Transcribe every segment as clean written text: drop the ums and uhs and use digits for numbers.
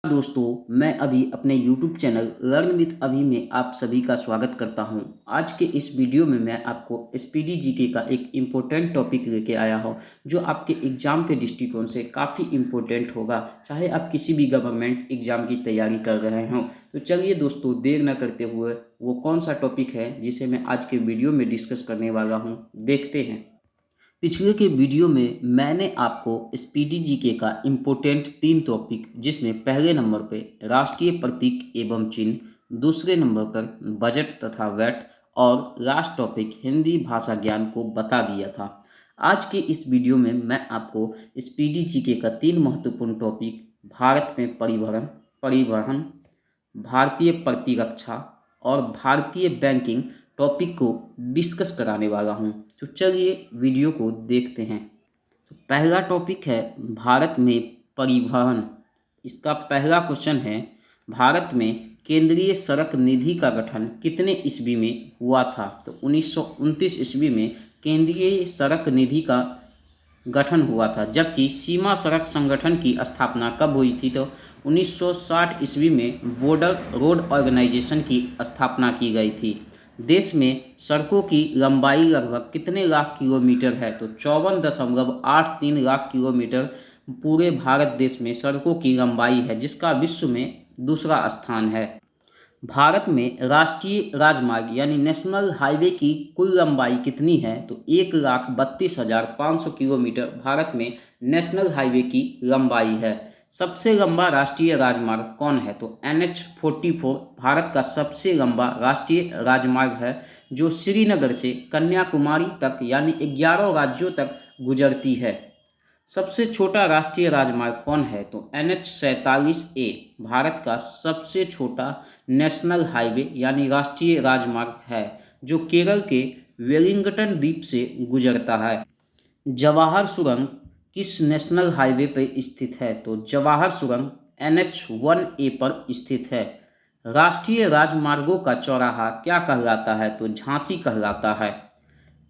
दोस्तों, मैं अभी अपने YouTube चैनल लर्न विद अभी में आप सभी का स्वागत करता हूं। आज के इस वीडियो में मैं आपको स्पीडी जीके का एक इम्पोर्टेंट टॉपिक लेके आया हूं, जो आपके एग्ज़ाम के दृष्टिकोण से काफ़ी इम्पोर्टेंट होगा, चाहे आप किसी भी गवर्नमेंट एग्ज़ाम की तैयारी कर रहे हों। तो चलिए दोस्तों, देर न करते हुए वो कौन सा टॉपिक है जिसे मैं आज के वीडियो में डिस्कस करने वाला हूँ, देखते हैं। पिछले के वीडियो में मैंने आपको स्पीडी जीके का इम्पोर्टेंट 3 टॉपिक, जिसमें पहले नंबर पे राष्ट्रीय प्रतीक एवं चिन्ह, दूसरे नंबर पर बजट तथा वैट और लास्ट टॉपिक हिंदी भाषा ज्ञान को बता दिया था। आज के इस वीडियो में मैं आपको स्पीडी जीके का 3 महत्वपूर्ण टॉपिक भारत में परिवहन, भारतीय प्रतिरक्षा और भारतीय बैंकिंग टॉपिक को डिस्कस कराने वाला हूँ। तो चलिए वीडियो को देखते हैं। तो पहला टॉपिक है भारत में परिवहन। इसका पहला क्वेश्चन है, भारत में केंद्रीय सड़क निधि का गठन कितने ईस्वी में हुआ था? तो 1929 ईस्वी में केंद्रीय सड़क निधि का गठन हुआ था। जबकि सीमा सड़क संगठन की स्थापना कब हुई थी? तो 1960 ईस्वी में बॉर्डर रोड ऑर्गेनाइजेशन की स्थापना की गई थी। देश में सड़कों की लंबाई लगभग कितने लाख किलोमीटर है? तो 54.83 लाख किलोमीटर पूरे भारत देश में सड़कों की लंबाई है, जिसका विश्व में दूसरा स्थान है। भारत में राष्ट्रीय राजमार्ग यानी नेशनल हाईवे की कुल लंबाई कितनी है? तो 1,32,500 किलोमीटर भारत में नेशनल हाईवे की लंबाई है। सबसे लंबा राष्ट्रीय राजमार्ग कौन है? तो NH44 भारत का सबसे लंबा राष्ट्रीय राजमार्ग है, जो श्रीनगर से कन्याकुमारी तक यानी 11 राज्यों तक गुजरती है। सबसे छोटा राष्ट्रीय राजमार्ग कौन है? तो NH47A भारत का सबसे छोटा नेशनल हाईवे यानी राष्ट्रीय राजमार्ग है, जो केरल के वेलिंगटन द्वीप से गुजरता है। जवाहर सुरंग किस नेशनल हाईवे पर स्थित है? तो जवाहर सुरंग NH1A पर स्थित है। राष्ट्रीय राजमार्गों का चौराहा क्या कहलाता है? तो झांसी कहलाता है।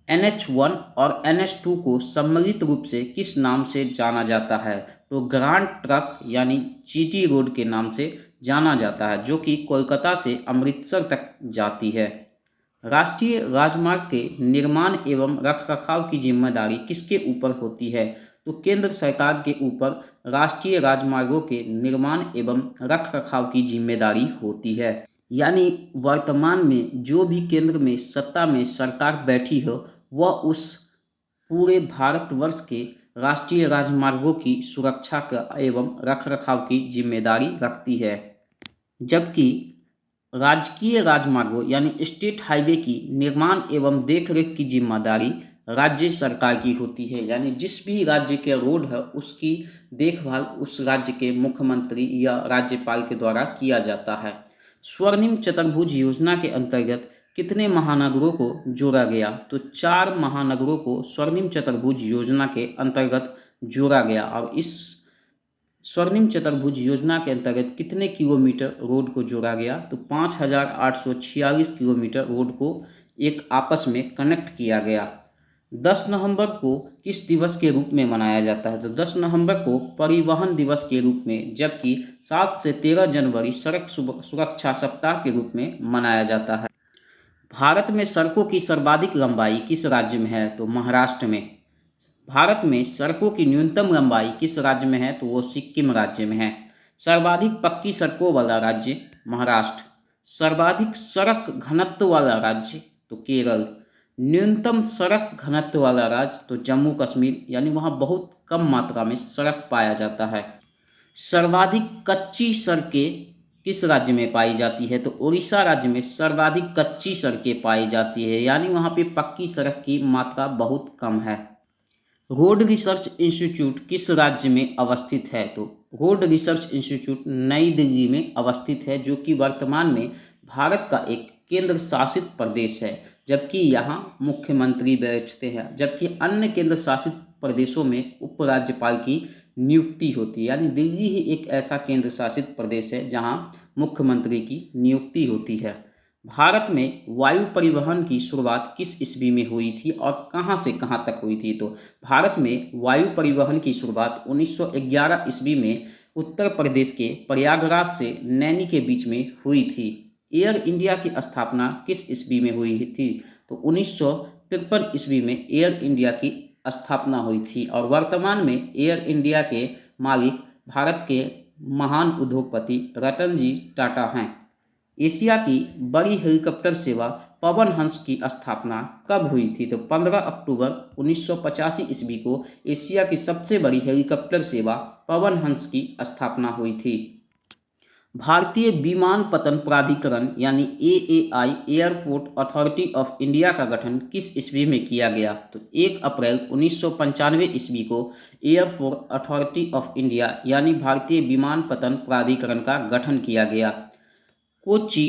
NH1 और NH2 को सम्मिलित रूप से किस नाम से जाना जाता है? तो ग्रांड ट्रक यानी जीटी रोड के नाम से जाना जाता है, जो कि कोलकाता से अमृतसर तक जाती है। राष्ट्रीय राजमार्ग के निर्माण एवं रखरखाव की जिम्मेदारी किसके ऊपर होती है? तो केंद्र सरकार के ऊपर राष्ट्रीय राजमार्गों के निर्माण एवं रखरखाव की जिम्मेदारी होती है। यानी वर्तमान में जो भी केंद्र में सत्ता में सरकार बैठी हो, वह उस पूरे भारतवर्ष के राष्ट्रीय राजमार्गों की सुरक्षा का एवं रखरखाव की जिम्मेदारी रखती है। जबकि राजकीय राजमार्गों यानी स्टेट हाईवे की निर्माण एवं देखरेख की जिम्मेदारी राज्य सरकार की होती है। यानी जिस भी राज्य के रोड है, उसकी देखभाल उस राज्य के मुख्यमंत्री या राज्यपाल के द्वारा किया जाता है। स्वर्णिम चतुर्भुज योजना के अंतर्गत कितने महानगरों को जोड़ा गया? तो 4 महानगरों को स्वर्णिम चतुर्भुज योजना के अंतर्गत जोड़ा गया। और इस स्वर्णिम चतुर्भुज योजना के अंतर्गत कितने किलोमीटर रोड को जोड़ा गया? तो 5,846 किलोमीटर रोड को एक आपस में कनेक्ट किया गया। 10 नवंबर को किस दिवस के रूप में मनाया जाता है? तो 10 नवंबर को परिवहन दिवस के रूप में, जबकि 7 से 13 जनवरी सड़क सुरक्षा सप्ताह के रूप में मनाया जाता है। भारत में सड़कों की सर्वाधिक लंबाई किस राज्य में है? तो महाराष्ट्र में। भारत में सड़कों की न्यूनतम लंबाई किस राज्य में है? तो वो सिक्किम राज्य में है। सर्वाधिक पक्की सड़कों वाला राज्य महाराष्ट्र। सर्वाधिक सड़क घनत्व वाला राज्य तो केरल। न्यूनतम सड़क घनत्व वाला राज्य तो जम्मू कश्मीर, यानी वहाँ बहुत कम मात्रा में सड़क पाया जाता है। सर्वाधिक कच्ची सड़कें किस राज्य में पाई जाती है? तो उड़ीसा राज्य में सर्वाधिक कच्ची सड़कें पाई जाती है, यानी वहाँ पे पक्की सड़क की मात्रा बहुत कम है। रोड रिसर्च इंस्टीट्यूट किस राज्य में अवस्थित है? तो रोड रिसर्च इंस्टीट्यूट नई दिल्ली में अवस्थित है, जो कि वर्तमान में भारत का एक केंद्र शासित प्रदेश है। जबकि यहाँ मुख्यमंत्री बैठते हैं, जबकि अन्य केंद्र शासित प्रदेशों में उपराज्यपाल की नियुक्ति होती है। यानी दिल्ली ही एक ऐसा केंद्र शासित प्रदेश है जहाँ मुख्यमंत्री की नियुक्ति होती है। भारत में वायु परिवहन की शुरुआत किस ईस्वी में हुई थी और कहाँ से कहाँ तक हुई थी? तो भारत में वायु परिवहन की शुरुआत 1911 ईस्वी में उत्तर प्रदेश के प्रयागराज से नैनी के बीच में हुई थी। एयर इंडिया की स्थापना किस ईस्वी में हुई थी? तो 1953 ईस्वी में एयर इंडिया की स्थापना हुई थी और वर्तमान में एयर इंडिया के मालिक भारत के महान उद्योगपति रतन जी टाटा हैं। एशिया की बड़ी हेलीकॉप्टर सेवा पवन हंस की स्थापना कब हुई थी? तो 15 अक्टूबर 1985 ईस्वी को एशिया की सबसे बड़ी हेलीकॉप्टर सेवा पवन हंस की स्थापना हुई थी। भारतीय विमानपत्तन प्राधिकरण यानी AAI airport authority of India का गठन किस ईस्वी में किया गया? तो 1 अप्रैल 1995 ईस्वी को एयरपोर्ट अथॉरिटी ऑफ इंडिया यानी भारतीय विमानपत्तन प्राधिकरण का गठन किया गया। कोच्चि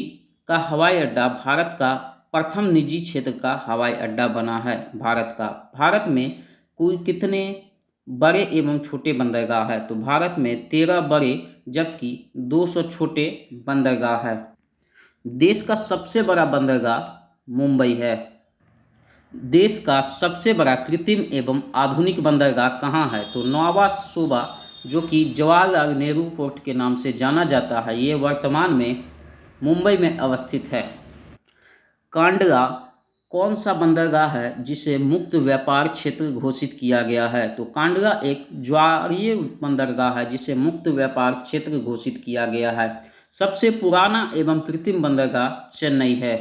का हवाई अड्डा भारत का प्रथम निजी क्षेत्र का हवाई अड्डा बना है। भारत में कुल कितने बड़े एवं छोटे बंदरगाह है? तो भारत में 13 बड़े जबकि 200 छोटे बंदरगाह है। देश का सबसे बड़ा बंदरगाह मुंबई है। देश का सबसे बड़ा कृत्रिम एवं आधुनिक बंदरगाह कहाँ है? तो नौवा सूबा जो कि जवाहरलाल नेहरू पोर्ट के नाम से जाना जाता है, ये वर्तमान में मुंबई में अवस्थित है। कांडला कौन सा बंदरगाह है जिसे मुक्त व्यापार क्षेत्र घोषित किया गया है? तो कांडला एक ज्वारीय बंदरगाह है जिसे मुक्त व्यापार क्षेत्र घोषित किया गया है। सबसे पुराना एवं कृत्रिम बंदरगाह चेन्नई है।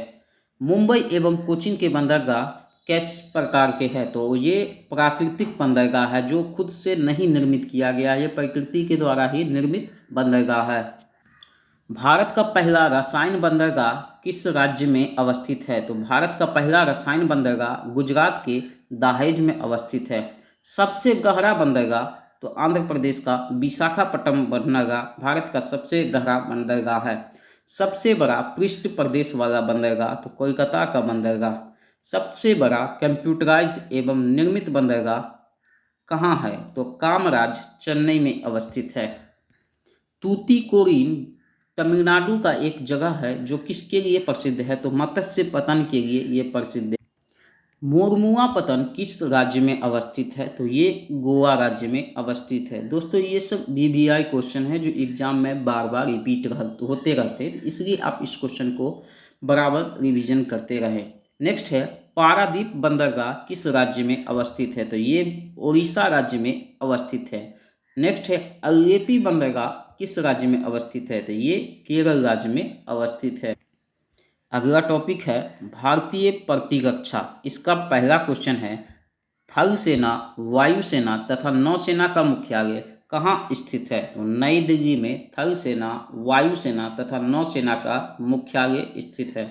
मुंबई एवं कोचीन के बंदरगाह किस प्रकार के हैं? तो ये प्राकृतिक बंदरगाह है जो खुद से नहीं निर्मित किया गया, ये प्रकृति के द्वारा ही निर्मित बंदरगाह है। भारत का पहला रसायन बंदरगाह किस राज्य में अवस्थित है? तो भारत का पहला रसायन बंदरगाह गुजरात के दहेज में अवस्थित है। सबसे गहरा बंदरगाह तो आंध्र प्रदेश का विशाखापट्टनम बंदरगाह भारत का सबसे गहरा बंदरगाह है। सबसे बड़ा पृष्ठ प्रदेश वाला बंदरगाह तो कोलकाता का बंदरगाह। सबसे बड़ा कंप्यूटराइज्ड एवं निर्मित बंदरगाह कहाँ है? तो कामराज चेन्नई में अवस्थित है। तूतीकोरिन तमिलनाडु का एक जगह है जो किसके लिए प्रसिद्ध है? तो मत्स्य पतन के लिए ये प्रसिद्ध है। मोरमुआ पतन किस राज्य में अवस्थित है? तो ये गोवा राज्य में अवस्थित है। दोस्तों ये सब वीवीआई क्वेश्चन है जो एग्जाम में बार बार रिपीट होते रहते हैं, इसलिए आप इस क्वेश्चन को बराबर रिवीजन करते रहें। नेक्स्ट है पारादीप बंदरगाह किस राज्य में अवस्थित है? तो ये उड़ीसा राज्य में अवस्थित है। नेक्स्ट है अल्लेपी बंदरगाह किस राज्य में अवस्थित है? तो ये केरल राज्य में अवस्थित है। अगला टॉपिक है भारतीय प्रतिरक्षा। इसका पहला क्वेश्चन है थल सेना, वायुसेना तथा नौसेना का मुख्यालय कहाँ स्थित है? तो नई दिल्ली में थल सेना, वायुसेना तथा नौसेना का मुख्यालय स्थित है।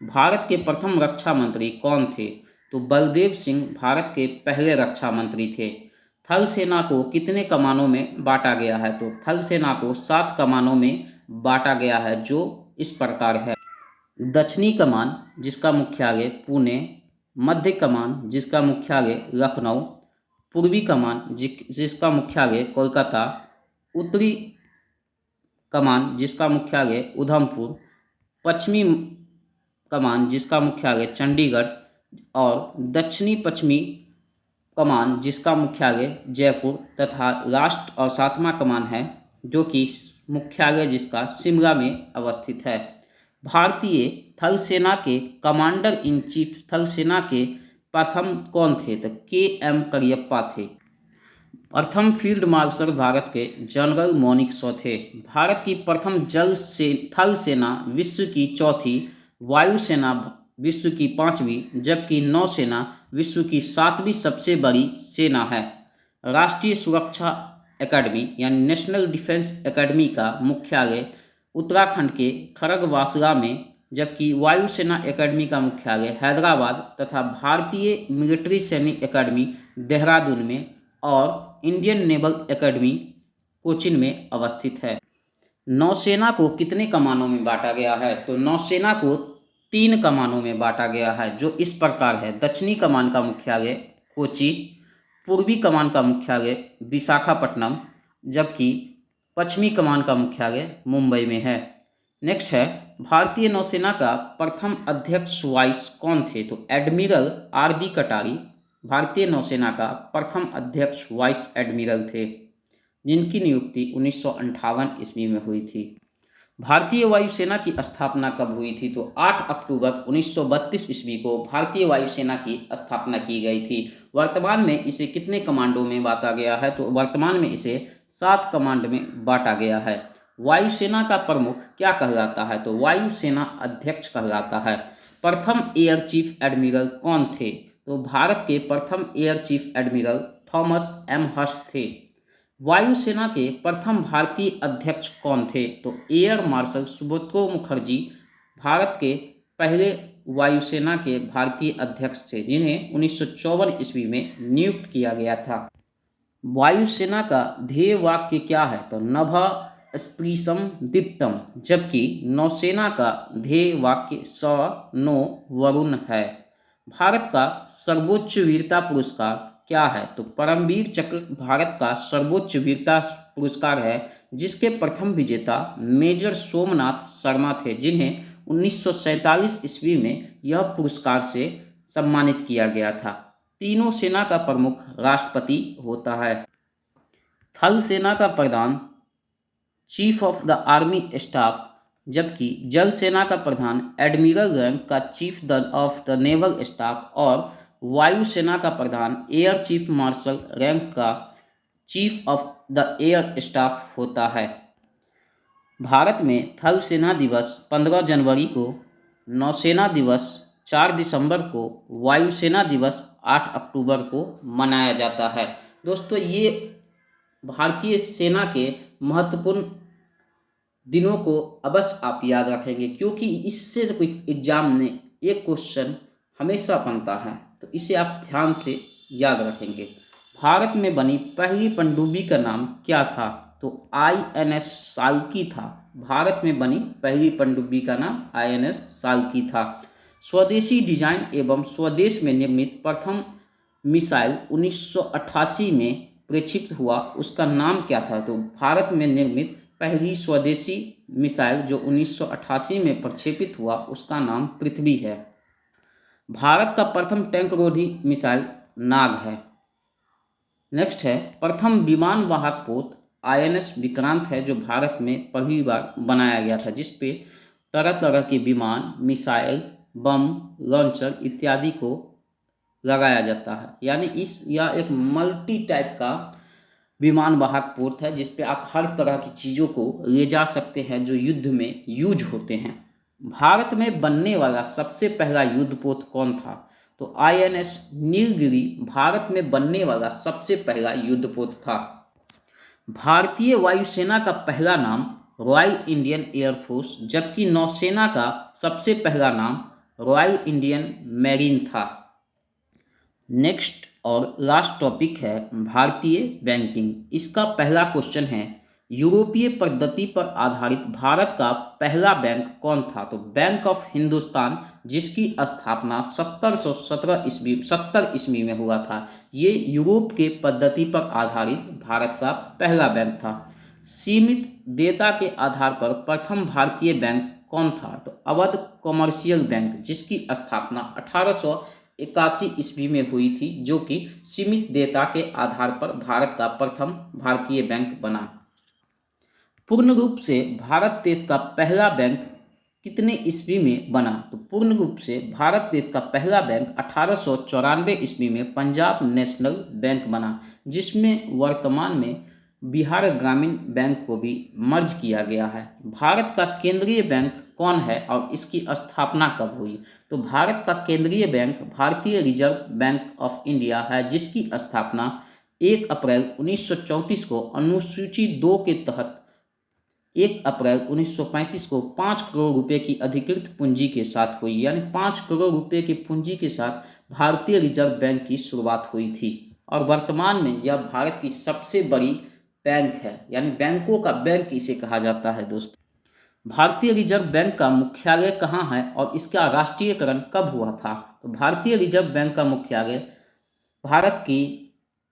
भारत के प्रथम रक्षा मंत्री कौन थे? तो बलदेव सिंह भारत के पहले रक्षा मंत्री थे। थल सेना को कितने कमानों में बांटा गया है? तो थल सेना को 7 कमानों में बांटा गया है जो इस प्रकार है। दक्षिणी कमान जिसका मुख्यालय पुणे, मध्य कमान जिसका मुख्यालय लखनऊ, पूर्वी कमान जिसका मुख्यालय कोलकाता, उत्तरी कमान जिसका मुख्यालय उधमपुर, पश्चिमी कमान जिसका मुख्यालय चंडीगढ़ और दक्षिणी पश्चिमी कमान जिसका मुख्यालय जयपुर तथा लास्ट और 7वां कमान है जो कि मुख्यालय जिसका शिमला में अवस्थित है। भारतीय थल सेना के कमांडर इन चीफ थल सेना के प्रथम कौन थे? तो के.एम. करियप्पा थे। प्रथम फील्ड मार्शल भारत के जनरल मोनिक शॉ थे। भारत की प्रथम थल सेना विश्व की चौथी, वायुसेना विश्व की 5वीं जबकि नौसेना विश्व की 7वीं सबसे बड़ी सेना है। राष्ट्रीय सुरक्षा एकेडमी यानी नेशनल डिफेंस एकेडमी का मुख्यालय उत्तराखंड के खड़गवासला में, जबकि वायुसेना एकेडमी का मुख्यालय हैदराबाद तथा भारतीय मिलिट्री सैनिक एकेडमी देहरादून में और इंडियन नेवल एकेडमी कोचीन में अवस्थित है। नौसेना को कितने कमानों में बांटा गया है? तो नौसेना को 3 कमानों में बांटा गया है जो इस प्रकार है। दक्षिणी कमान का मुख्यालय कोची, पूर्वी कमान का मुख्यालय विशाखापट्टनम जबकि पश्चिमी कमान का मुख्यालय मुंबई में है। नेक्स्ट है भारतीय नौसेना का प्रथम अध्यक्ष वाइस कौन थे? तो एडमिरल आर.डी. कटारी भारतीय नौसेना का प्रथम अध्यक्ष वाइस एडमिरल थे। जिनकी नियुक्ति 1958 ईस्वी में हुई थी। भारतीय वायुसेना की स्थापना कब हुई थी? तो 8 अक्टूबर 1932 ईस्वी को भारतीय वायुसेना की स्थापना की गई थी। वर्तमान में इसे कितने कमांडों में बांटा गया है? तो वर्तमान में इसे 7 कमांड में बांटा गया है। वायुसेना का प्रमुख क्या कहलाता है? तो वायुसेना अध्यक्ष कहलाता है। प्रथम एयर चीफ एडमिरल कौन थे? तो भारत के प्रथम air chief admiral Thomas M Hirst थे। वायुसेना के प्रथम भारतीय अध्यक्ष कौन थे? तो एयर मार्शल सुब्रतो मुखर्जी भारत के पहले वायुसेना के भारतीय अध्यक्ष थे, जिन्हें 1954 ईस्वी में नियुक्त किया गया था। वायुसेना का ध्येय वाक्य क्या है? तो नभः स्पृशं दीप्तम्, जबकि नौसेना का ध्येय वाक्य स नो वरुण है। भारत का सर्वोच्च वीरता पुरस्कार क्या है? तो परमवीर चक्र भारत का सर्वोच्च वीरता पुरस्कार है, जिसके प्रथम विजेता मेजर सोमनाथ शर्मा थे, जिन्हें 1947 ईस्वी में यह पुरस्कार से सम्मानित किया गया था। तीनों सेना का प्रमुख राष्ट्रपति होता है। थल सेना का प्रधान chief of the army staff, जबकि जल सेना का प्रधान एडमिरल रैंक का chief of the naval staff और वायुसेना का प्रधान एयर चीफ मार्शल रैंक का chief of the air staff होता है। भारत में थल सेना दिवस 15 जनवरी को, नौसेना दिवस 4 दिसंबर को, वायुसेना दिवस 8 अक्टूबर को मनाया जाता है। दोस्तों, ये भारतीय सेना के महत्वपूर्ण दिनों को अवश्य आप याद रखेंगे, क्योंकि इससे जो कोई एग्जाम में एक क्वेश्चन हमेशा बनता है, तो इसे आप ध्यान से याद रखेंगे। भारत में बनी पहली पनडुब्बी का नाम क्या था? तो INS साल्की था। भारत में बनी पहली पनडुब्बी का नाम INS साल्की था। स्वदेशी डिजाइन एवं स्वदेश में निर्मित प्रथम मिसाइल 1988 में प्रक्षेपित हुआ, उसका नाम क्या था? तो भारत में निर्मित पहली स्वदेशी मिसाइल जो 1988 में प्रक्षेपित हुआ, उसका नाम पृथ्वी है। भारत का प्रथम टैंक रोधी मिसाइल नाग है। नेक्स्ट है प्रथम विमान वाहक पोत INS विक्रांत है, जो भारत में पहली बार बनाया गया था, जिसपे तरह तरह के विमान, मिसाइल, बम, लॉन्चर इत्यादि को लगाया जाता है। यानी यह एक मल्टी टाइप का विमान वाहक पोत है, जिसपे आप हर तरह की चीज़ों को ले जा सकते हैं जो युद्ध में यूज होते हैं। भारत में बनने वाला सबसे पहला युद्धपोत कौन था? तो INS नीलगिरी भारत में बनने वाला सबसे पहला युद्धपोत था। भारतीय वायुसेना का पहला नाम रॉयल इंडियन एयरफोर्स, जबकि नौसेना का सबसे पहला नाम रॉयल इंडियन मैरीन था। नेक्स्ट और लास्ट टॉपिक है भारतीय बैंकिंग। इसका पहला क्वेश्चन है, यूरोपीय पद्धति पर आधारित भारत का पहला बैंक कौन था? तो बैंक ऑफ हिंदुस्तान, जिसकी स्थापना 70 ईस्वी में हुआ था। ये यूरोप के पद्धति पर आधारित भारत का पहला बैंक था। सीमित देयता के आधार पर प्रथम भारतीय बैंक कौन था? तो अवध कॉमर्शियल बैंक, जिसकी स्थापना 1881 ईस्वी में हुई थी, जो कि सीमित देयता के आधार पर भारत का प्रथम भारतीय बैंक बना। पूर्ण रूप से भारत देश का पहला बैंक कितने ईस्वी में बना? तो पूर्ण रूप से भारत देश का पहला बैंक 1894 ईस्वी में पंजाब नेशनल बैंक बना, जिसमें वर्तमान में बिहार ग्रामीण बैंक को भी मर्ज किया गया है। भारत का केंद्रीय बैंक कौन है और इसकी स्थापना कब हुई? तो भारत का केंद्रीय बैंक भारतीय रिजर्व बैंक ऑफ इंडिया है, जिसकी स्थापना 1 अप्रैल 1934 को अनुसूची 2 के तहत 1 अप्रैल 1935 को 5 करोड़ रुपए की अधिकृत पूंजी के साथ हुई। यानी 5 करोड़ रुपए की पूंजी के साथ भारतीय रिजर्व बैंक की शुरुआत हुई थी, और वर्तमान में यह भारत की सबसे बड़ी बैंक है, यानी बैंकों का बैंक इसे कहा जाता है। दोस्तों, भारतीय रिजर्व बैंक का मुख्यालय कहाँ है और इसका राष्ट्रीयकरण कब हुआ था? तो भारतीय रिजर्व बैंक का मुख्यालय भारत की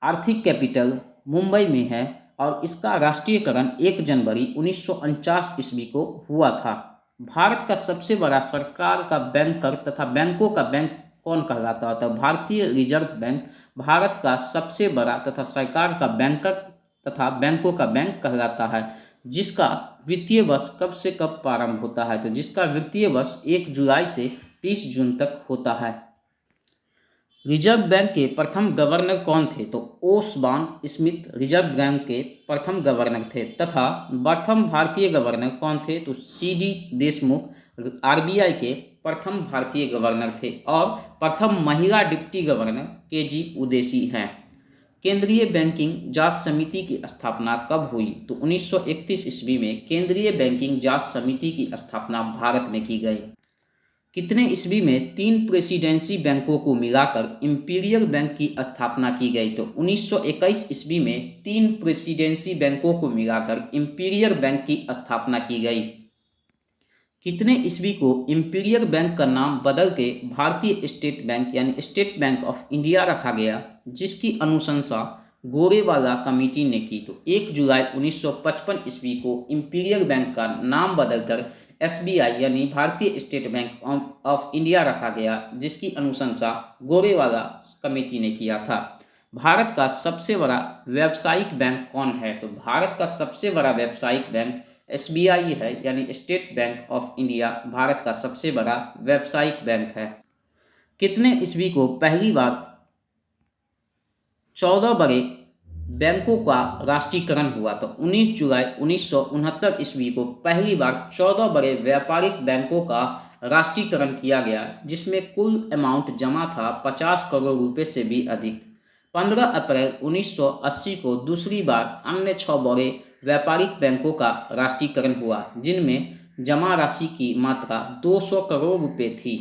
आर्थिक कैपिटल मुंबई में है, और इसका राष्ट्रीयकरण 1 जनवरी 1949 ईस्वी को हुआ था। भारत का सबसे बड़ा सरकार का बैंकर तथा बैंकों का बैंक कौन कहलाता था? भारतीय रिजर्व बैंक भारत का सबसे बड़ा तथा सरकार का बैंकर तथा बैंकों का बैंक कहलाता है, जिसका वित्तीय वर्ष कब से कब प्रारंभ होता है? तो जिसका वित्तीय वर्ष 1 जुलाई से 30 जून तक होता है। रिजर्व बैंक के प्रथम गवर्नर कौन थे? तो ओसबॉर्न स्मिथ रिजर्व बैंक के प्रथम गवर्नर थे। तथा प्रथम भारतीय गवर्नर कौन थे? तो सीडी देशमुख आरबीआई के प्रथम भारतीय गवर्नर थे। और प्रथम महिला डिप्टी गवर्नर केजी उदेसी हैं। केंद्रीय बैंकिंग जांच समिति की स्थापना कब हुई? तो 1931 ईस्वी में केंद्रीय बैंकिंग जांच समिति की स्थापना भारत में की गई। कितने ईस्वी में 3 प्रेसिडेंसी बैंकों को मिलाकर इंपीरियल बैंक की स्थापना की गई? तो 1921 ईस्वी में 3 प्रेसिडेंसी बैंकों को मिलाकर इंपीरियल बैंक की स्थापना की गई। कितने ईस्वी को इंपीरियल बैंक का नाम बदल के भारतीय स्टेट बैंक यानी स्टेट बैंक ऑफ इंडिया रखा गया, जिसकी अनुशंसा गोरेवाला कमेटी ने की? तो 1 जुलाई 1955 ईस्वी को इंपीरियल बैंक का नाम बदलकर एसबीआई यानी भारतीय स्टेट बैंक ऑफ इंडिया रखा गया, जिसकी अनुशंसा गोरेवाला कमेटी ने किया था। भारत का सबसे बड़ा व्यावसायिक बैंक कौन है? तो भारत का सबसे बड़ा व्यावसायिक बैंक एसबीआई है, यानी state bank of India Bharat का सबसे बड़ा व्यावसायिक बैंक है। कितने ईस्वी को पहली बार 14 बड़े बैंकों का राष्ट्रीयकरण हुआ? तो 19 जुलाई 1969 ईस्वी को पहली बार 14 बड़े व्यापारिक बैंकों का राष्ट्रीयकरण किया गया, जिसमें कुल अमाउंट जमा था 50 करोड़ रुपए से भी अधिक। 15 अप्रैल 1980 को दूसरी बार अन्य 6 बड़े व्यापारिक बैंकों का राष्ट्रीयकरण हुआ, जिनमें जमा राशि की मात्रा 200 करोड़ रुपए थी।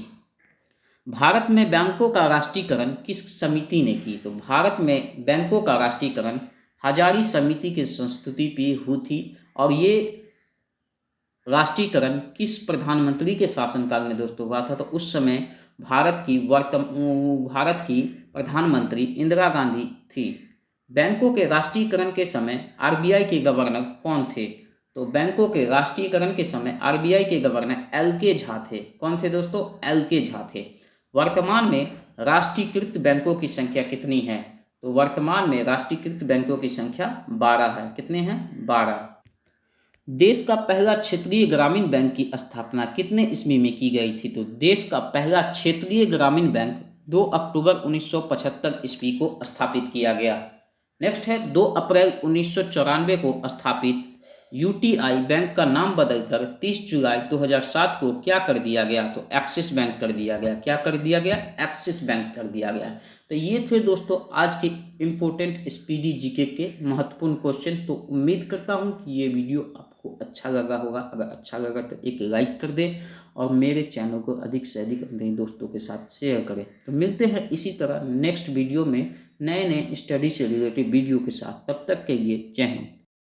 भारत में बैंकों का राष्ट्रीयकरण किस समिति ने की? तो भारत में बैंकों का राष्ट्रीयकरण हजारी समिति की संस्तुति पे हुई थी। और ये राष्ट्रीयकरण किस प्रधानमंत्री के शासनकाल में दोस्तों हुआ था? तो उस समय भारत की प्रधानमंत्री इंदिरा गांधी थी। बैंकों के राष्ट्रीयकरण के समय आरबीआई के गवर्नर कौन थे? तो बैंकों के राष्ट्रीयकरण के समय आरबीआई के गवर्नर एल के झा थे। कौन थे दोस्तों? एल के झा थे। वर्तमान में राष्ट्रीयकृत बैंकों की संख्या कितनी है? तो वर्तमान में राष्ट्रीयकृत बैंकों की संख्या 12 है। कितने हैं? 12। देश का पहला क्षेत्रीय ग्रामीण बैंक की स्थापना कितने ईस्वी में की गई थी? तो देश का पहला क्षेत्रीय ग्रामीण बैंक 2 अक्टूबर 1975 ईस्वी को स्थापित किया गया। नेक्स्ट है 2 अप्रैल 1994 को स्थापित यूटीआई बैंक का नाम बदलकर 30 जुलाई 2007 को क्या कर दिया गया? तो एक्सिस बैंक कर दिया गया। क्या कर दिया गया? एक्सिस बैंक कर दिया गया। तो ये थे दोस्तों आज के इम्पोर्टेंट स्पीडी जीके के महत्वपूर्ण क्वेश्चन। तो उम्मीद करता हूँ कि ये वीडियो आपको अच्छा लगा होगा। अगर अच्छा लगा तो एक लाइक कर दें और मेरे चैनल को अधिक से अधिक अपने दोस्तों के साथ शेयर करें। तो मिलते हैं इसी तरह नेक्स्ट वीडियो में नए नए स्टडी से रिलेटेड वीडियो के साथ। तब तक के लिए जय हिंद।